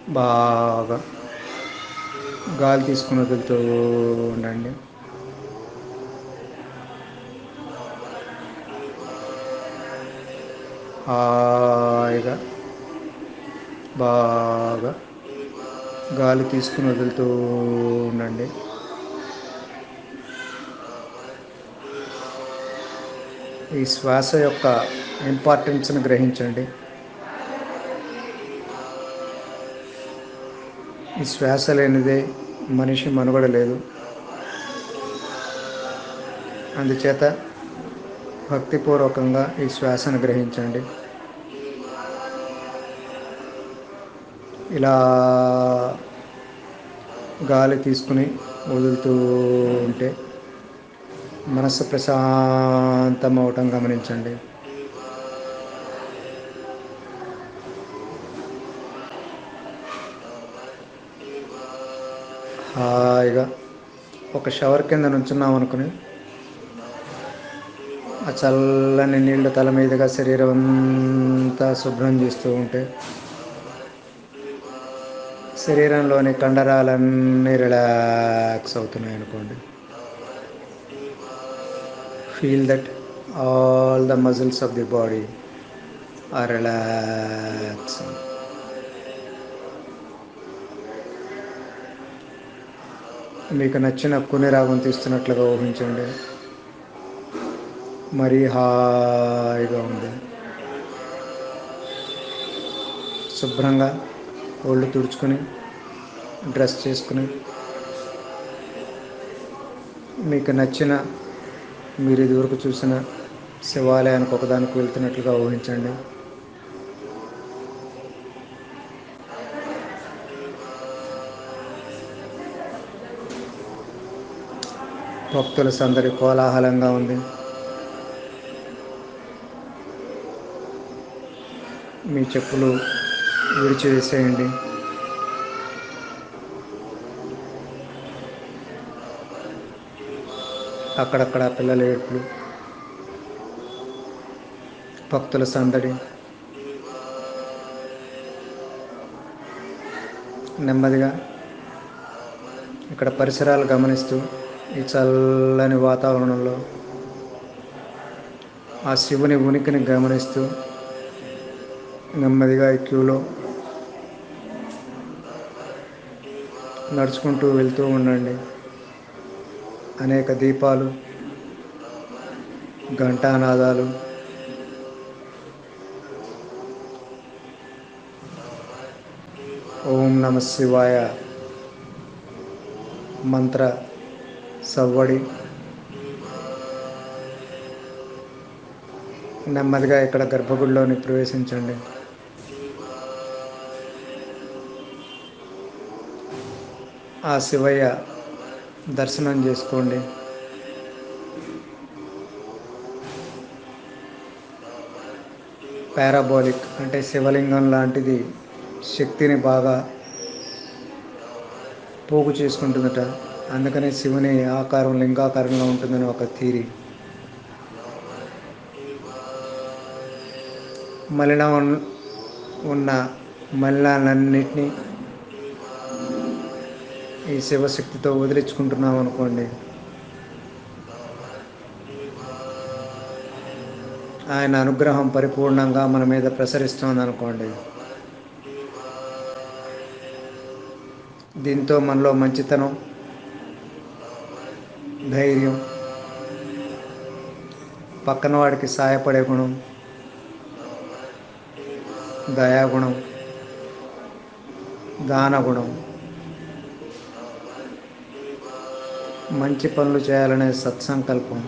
బాగా గాలి తీసుకుని వదులుతూ ఉండండి. హాయిగా బాగా గాలి తీసుకుని వదులుతూ ఉండండి. ఈ శ్వాస యొక్క ఇంపార్టెన్స్ని గ్రహించండి. ఈ శ్వాస లేనిదే మనిషి మనుగడ లేదు. అందుచేత భక్తిపూర్వకంగా ఈ శ్వాసను గ్రహించండి. ఇలా గాలి తీసుకుని వదులుతూ ఉంటే మనస్సు ప్రశాంతం అవటం గమనించండి. హాయిగా ఒక షవర్ కింద నుంచున్నాం అనుకుని ఆ చల్లని నీళ్లు తల మీదుగా శరీరం అంతా శుభ్రం చేస్తూ ఉంటే శరీరంలోని కండరాలన్నీ రిలాక్స్ అవుతున్నాయి అనుకోండి. Feel that all the muscles of the body are relax. మీకు నచ్చిన కొన్ని రాగం తీస్తున్నట్లుగా ఊహించండి. మరీ హాయిగా ఉంది. శుభ్రంగా ఒళ్ళు తుడుచుకొని డ్రెస్ చేసుకుని మీకు నచ్చిన మీరు ఇదివరకు చూసిన శివాలయానికి ఒకదానికి వెళ్తున్నట్లుగా ఊహించండి. భక్తుల సందడి కోలాహలంగా ఉంది. మీ చెప్పులు విడిచివేసేయండి. అక్కడక్కడ పిల్లల ఏడ్పులు, భక్తుల సందడి. నెమ్మదిగా ఇక్కడ పరిసరాలు గమనిస్తూ ఈ చల్లని వాతావరణంలో ఆ శివుని ఉనికిని గమనిస్తూ నెమ్మదిగా ఈ క్యూలో నడుచుకుంటూ వెళ్తూ ఉండండి. అనేక దీపాలు, ఘంటానాదాలు, ఓం నమ శివాయ మంత్ర సవ్వడి. నెమ్మదిగా ఇక్కడ గర్భగుడిలోని ప్రవేశించండి. ఆ శివయ్య దర్శనం చేసుకోండి. పారాబోలిక్ అంటే శివలింగం లాంటిది శక్తిని బాగా పోగు చేసుకుంటుందట. అందుకనే శివుని ఆకారం లింగాకారంగా ఉంటుందని ఒక థీరీ. మలినం ఉన్న మలినాలన్నింటినీ ఈ శివశక్తితో వదిలించుకుంటున్నాం అనుకోండి. ఆయన అనుగ్రహం పరిపూర్ణంగా మన మీద ప్రసరిస్తుంది అనుకోండి. దీంతో మనలో మంచితనం, ధైర్యం, పక్కన వాడికి సాయపడే గుణం, దయాగుణం, దానగుణం, మంచి పనులు చేయాలనే సత్సంకల్పం,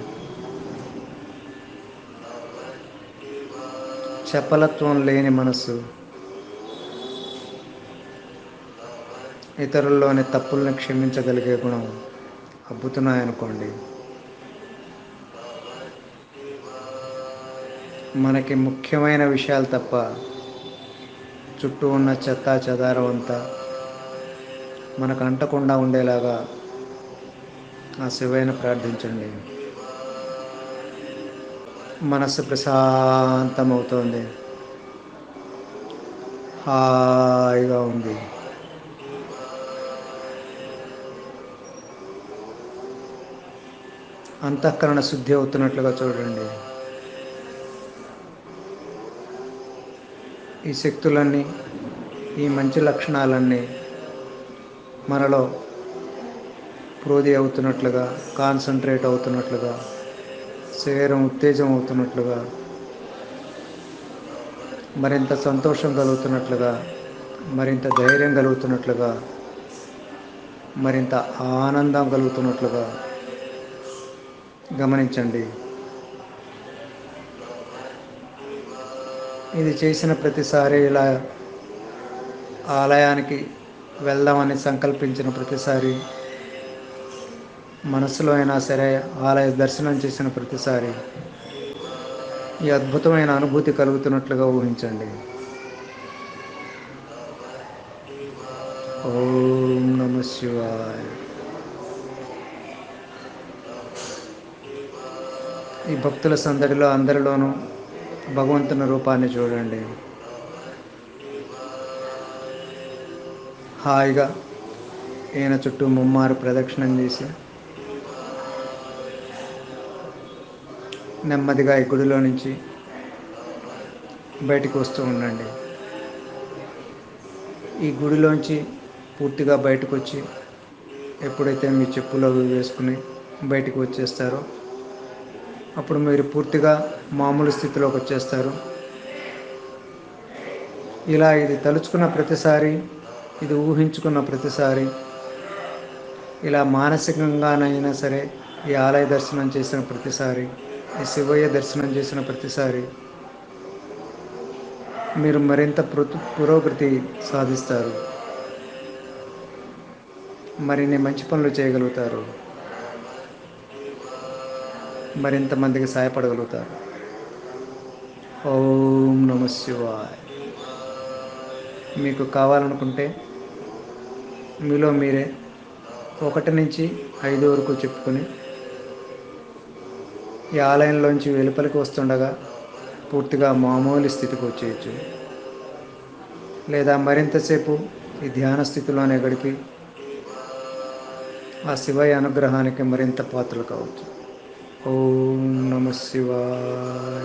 చపలత్వం లేని మనసు, ఇతరుల్లోని తప్పుల్ని క్షమించగలిగే గుణం అబ్బుతున్నాయనుకోండి. మనకి ముఖ్యమైన విషయాలు తప్ప చుట్టూ ఉన్న చెత్తా చెదారం అంతా మనకు అంటకుండా ఉండేలాగా ఆ శివయ్యను ప్రార్థించండి. మనస్సు ప్రశాంతమవుతోంది. హాయిగా ఉంది. అంతఃకరణ శుద్ధి అవుతున్నట్లుగా చూడండి. ఈ శక్తులన్నీ, ఈ మంచి లక్షణాలన్నీ మనలో ప్రోధి అవుతున్నట్లుగా, కాన్సన్ట్రేట్ అవుతున్నట్లుగా, శరీరం ఉత్తేజం అవుతున్నట్లుగా, మరింత సంతోషం కలుగుతున్నట్లుగా, మరింత ధైర్యం కలుగుతున్నట్లుగా, మరింత ఆనందం కలుగుతున్నట్లుగా గమనించండి. ఇది చేసిన ప్రతిసారి, ఇలా ఆలయానికి వెళ్దామని సంకల్పించిన ప్రతిసారి, మనసులో అయినా సరే ఆలయ దర్శనం చేసిన ప్రతిసారి ఈ అద్భుతమైన అనుభూతి కలుగుతున్నట్లుగా ఊహించండి. ఓం నమ శివాయ. ఈ భక్తుల సందడిలో అందరిలోనూ భగవంతుని రూపాన్ని చూడండి. హాయిగా ఈయన చుట్టూ ముమ్మారు ప్రదక్షిణం చేసి నెమ్మదిగా ఈ గుడిలో నుంచి బయటికి వస్తూ ఉండండి. ఈ గుడిలోంచి పూర్తిగా బయటకు వచ్చి ఎప్పుడైతే మీ చెప్పులు అవి వేసుకుని బయటికి వచ్చేస్తారో అప్పుడు మీరు పూర్తిగా మామూలు స్థితిలోకి వచ్చేస్తారు. ఇలా ఇది తలుచుకున్న ప్రతిసారి, ఇది ఊహించుకున్న ప్రతిసారి, ఇలా మానసికంగానైనా సరే ఈ ఆలయ దర్శనం చేసిన ప్రతిసారి, ఈ శివయ్య దర్శనం చేసిన ప్రతిసారి మీరు మరింత పురోగతి సాధిస్తారు. మరిన్ని మంచి పనులు చేయగలుగుతారు. మరింత మందికి సహాయపడగలుగుతారు. ఓం నమ శివాయ. మీకు కావాలనుకుంటే మీలో మీరే 1 నుంచి 5 వరకు చెప్పుకొని ఈ ఆలయంలోంచి వెలుపలికి వస్తుండగా పూర్తిగా మామూలు స్థితికి వచ్చేయచ్చు. లేదా మరింతసేపు ఈ ధ్యాన స్థితిలోనే గడిపి ఆ శివయ్య అనుగ్రహానికి మరింత పాత్రలు కావచ్చు. ఓం నమ శివాయ.